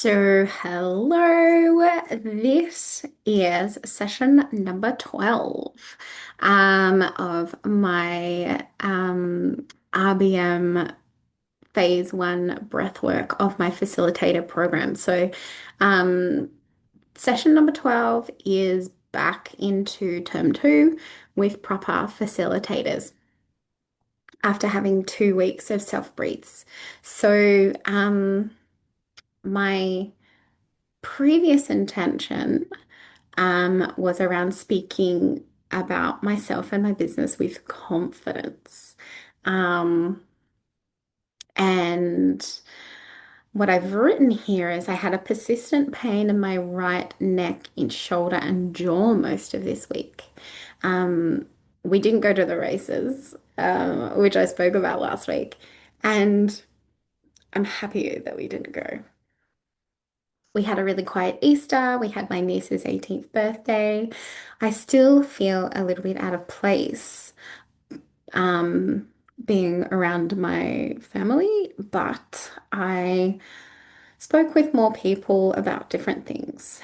Hello, this is session number 12 of my RBM phase one breathwork of my facilitator program. Um, session number 12 is back into term two with proper facilitators after having 2 weeks of self-breathes. My previous intention was around speaking about myself and my business with confidence. Um, and what I've written here is I had a persistent pain in my right neck, in shoulder, and jaw most of this week. Um, we didn't go to the races, which I spoke about last week, and I'm happy that we didn't go. We had a really quiet Easter. We had my niece's 18th birthday. I still feel a little bit out of place um, being around my family, but I spoke with more people about different things.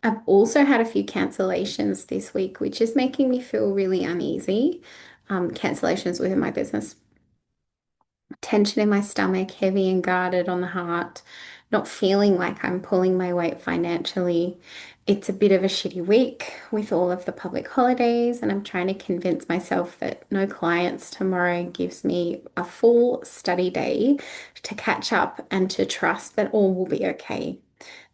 I've also had a few cancellations this week, which is making me feel really uneasy. Cancellations within my business, tension in my stomach, heavy and guarded on the heart, not feeling like I'm pulling my weight financially. It's a bit of a shitty week with all of the public holidays, and I'm trying to convince myself that no clients tomorrow gives me a full study day to catch up and to trust that all will be okay.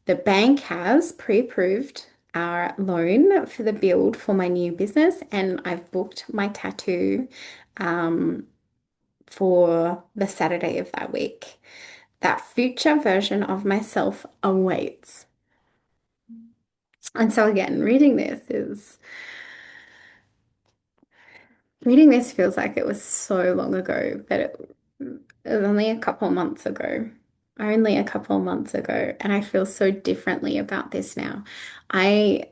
The bank has pre-approved our loan for the build for my new business, and I've booked my tattoo. Um, for the Saturday of that week. That future version of myself awaits. And so again, reading this feels like it was so long ago, but it was only a couple of months ago. Only a couple of months ago, and I feel so differently about this now. I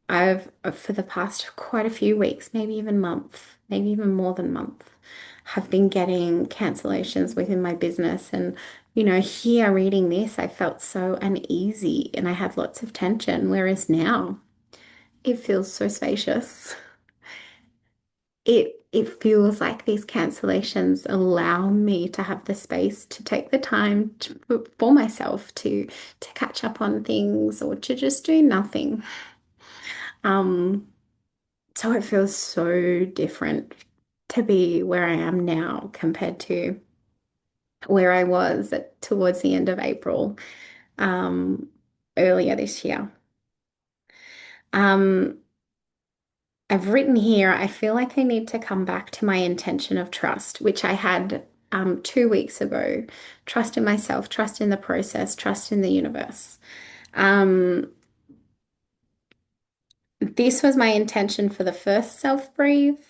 I've for the past quite a few weeks, maybe even month, maybe even more than month, have been getting cancellations within my business. And, here reading this, I felt so uneasy and I had lots of tension. Whereas now it feels so spacious. It feels like these cancellations allow me to have the space to take the time for myself to catch up on things or to just do nothing. Um, So it feels so different to be where I am now compared to where I was towards the end of April, um, earlier this year. Um, I've written here, I feel like I need to come back to my intention of trust, which I had 2 weeks ago. Trust in myself, trust in the process, trust in the universe. Um, this was my intention for the first self-breathe.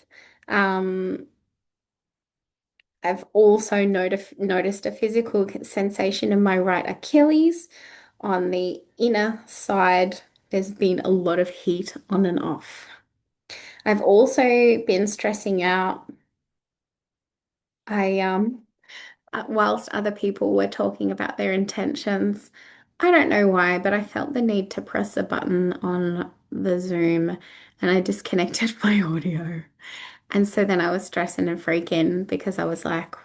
Um, I've also noticed a physical sensation in my right Achilles on the inner side. There's been a lot of heat on and off. I've also been stressing out. I whilst other people were talking about their intentions, I don't know why, but I felt the need to press a button on the Zoom and I disconnected my audio. And so then I was stressing and freaking because I was like,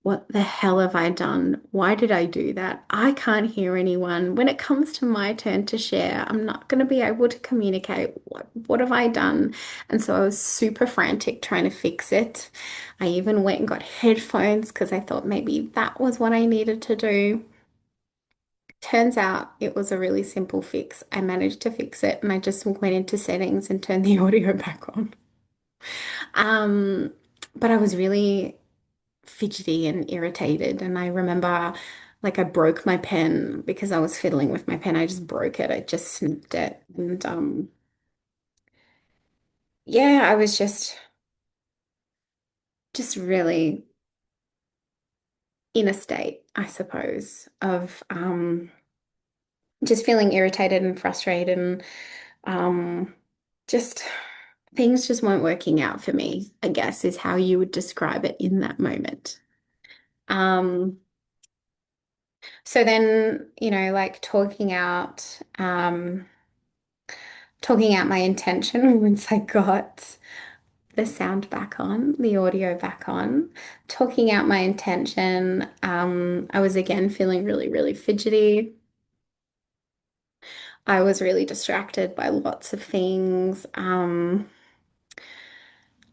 what the hell have I done? Why did I do that? I can't hear anyone. When it comes to my turn to share, I'm not going to be able to communicate. What have I done? And so I was super frantic trying to fix it. I even went and got headphones because I thought maybe that was what I needed to do. Turns out it was a really simple fix. I managed to fix it and I just went into settings and turned the audio back on. Um, but I was really fidgety and irritated. And I remember like I broke my pen because I was fiddling with my pen. I just broke it. I just snipped it. And yeah, I was just really in a state, I suppose, of just feeling irritated and frustrated and um just things just weren't working out for me, I guess is how you would describe it in that moment. So then, like talking out my intention once I got the sound back on, the audio back on, talking out my intention. I was again feeling really, really fidgety. I was really distracted by lots of things.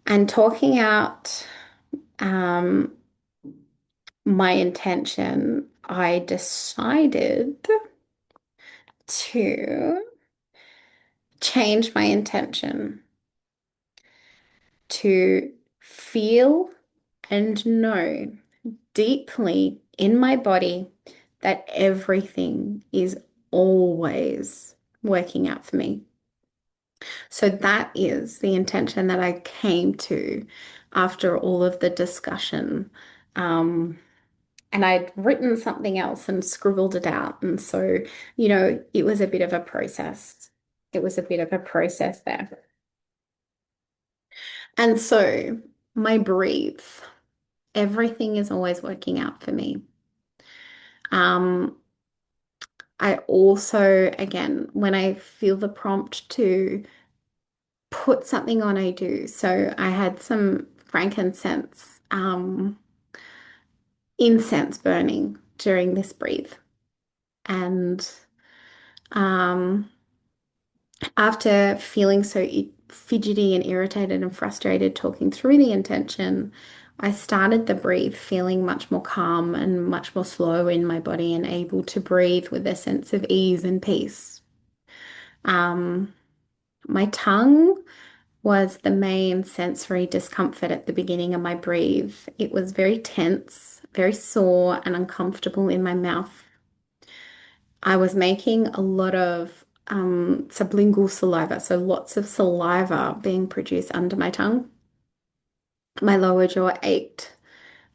And talking out um, my intention, I decided to change my intention to feel and know deeply in my body that everything is always working out for me. So that is the intention that I came to after all of the discussion. And I'd written something else and scribbled it out. And so, it was a bit of a process. It was a bit of a process there. And so, my breathe, everything is always working out for me. Um, I also, again, when I feel the prompt to put something on, I do. So I had some frankincense, incense burning during this breathe. And um, after feeling so fidgety and irritated and frustrated talking through the intention, I started the breathe feeling much more calm and much more slow in my body and able to breathe with a sense of ease and peace. Um, my tongue was the main sensory discomfort at the beginning of my breathe. It was very tense, very sore and uncomfortable in my mouth. I was making a lot of sublingual saliva, so lots of saliva being produced under my tongue. My lower jaw ached,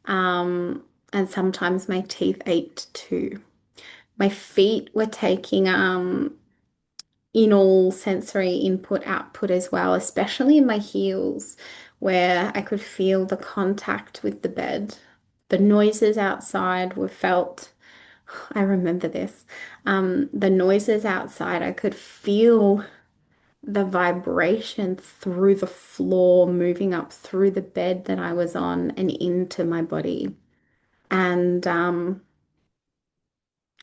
and sometimes my teeth ached too. My feet were taking in all sensory input output as well, especially in my heels, where I could feel the contact with the bed. The noises outside were felt. I remember this. The noises outside, I could feel the vibration through the floor, moving up through the bed that I was on and into my body and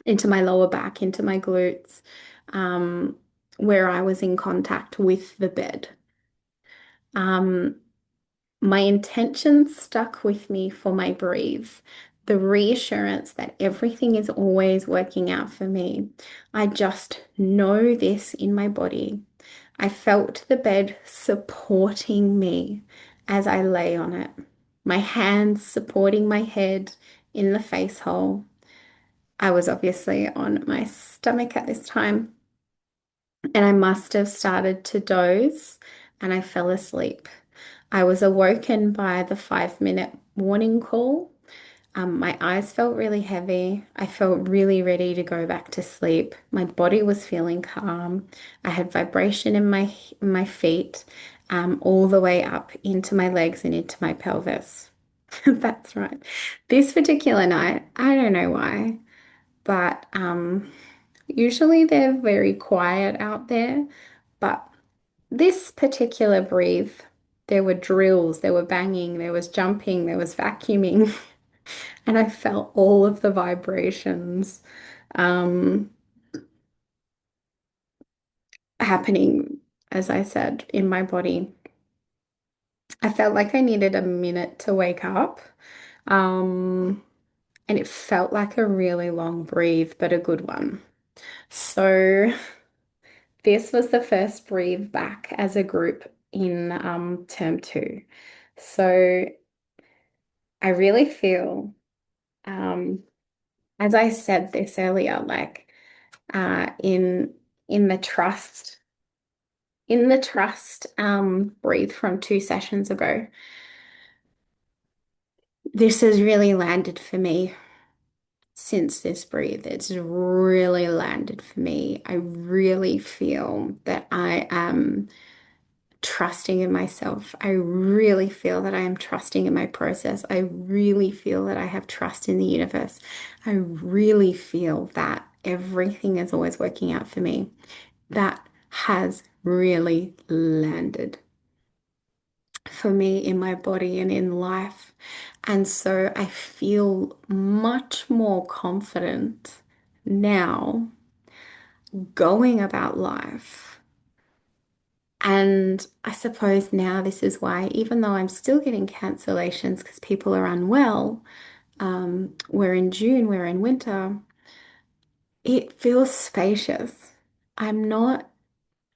into my lower back, into my glutes, um, where I was in contact with the bed. Um, my intention stuck with me for my breathe. The reassurance that everything is always working out for me. I just know this in my body. I felt the bed supporting me as I lay on it. My hands supporting my head in the face hole. I was obviously on my stomach at this time, and I must have started to doze and I fell asleep. I was awoken by the 5-minute warning call. My eyes felt really heavy. I felt really ready to go back to sleep. My body was feeling calm. I had vibration in my feet, all the way up into my legs and into my pelvis. That's right. This particular night, I don't know why, but usually they're very quiet out there. But this particular breathe, there were drills, there were banging, there was jumping, there was vacuuming. And I felt all of the vibrations um, happening, as I said, in my body. I felt like I needed a minute to wake up. Um, and it felt like a really long breathe, but a good one. So this was the first breathe back as a group in term two. So I really feel, um, as I said this earlier, like in the trust breathe from 2 sessions ago. This has really landed for me since this breathe. It's really landed for me. I really feel that I am trusting in myself. I really feel that I am trusting in my process. I really feel that I have trust in the universe. I really feel that everything is always working out for me. That has really landed for me in my body and in life. And so I feel much more confident now going about life. And I suppose now this is why, even though I'm still getting cancellations because people are unwell, we're in June, we're in winter, it feels spacious. I'm not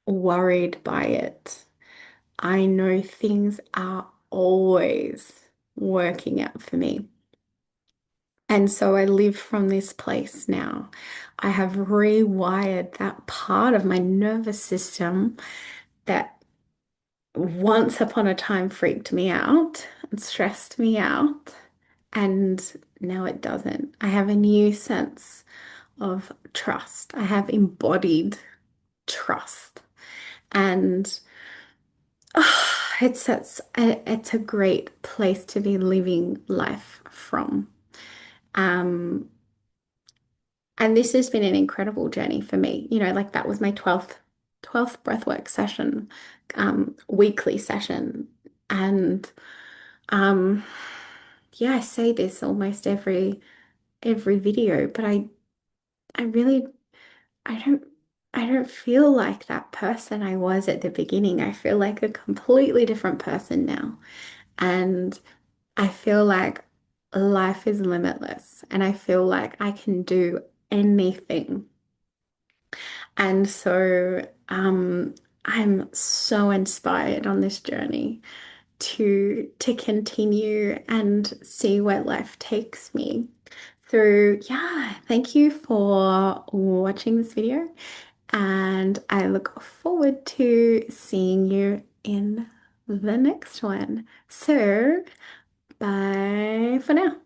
worried by it. I know things are always working out for me. And so I live from this place now. I have rewired that part of my nervous system that once upon a time freaked me out and stressed me out. And now it doesn't. I have a new sense of trust. I have embodied trust. And it's a great place to be living life from. Um, and this has been an incredible journey for me. Like that was my 12th breathwork session, weekly session. And um, yeah, I say this almost every video, but I really I don't I don't feel like that person I was at the beginning. I feel like a completely different person now. And I feel like life is limitless and I feel like I can do anything. And so I'm so inspired on this journey to continue and see where life takes me. So yeah, thank you for watching this video and I look forward to seeing you in the next one. So bye for now.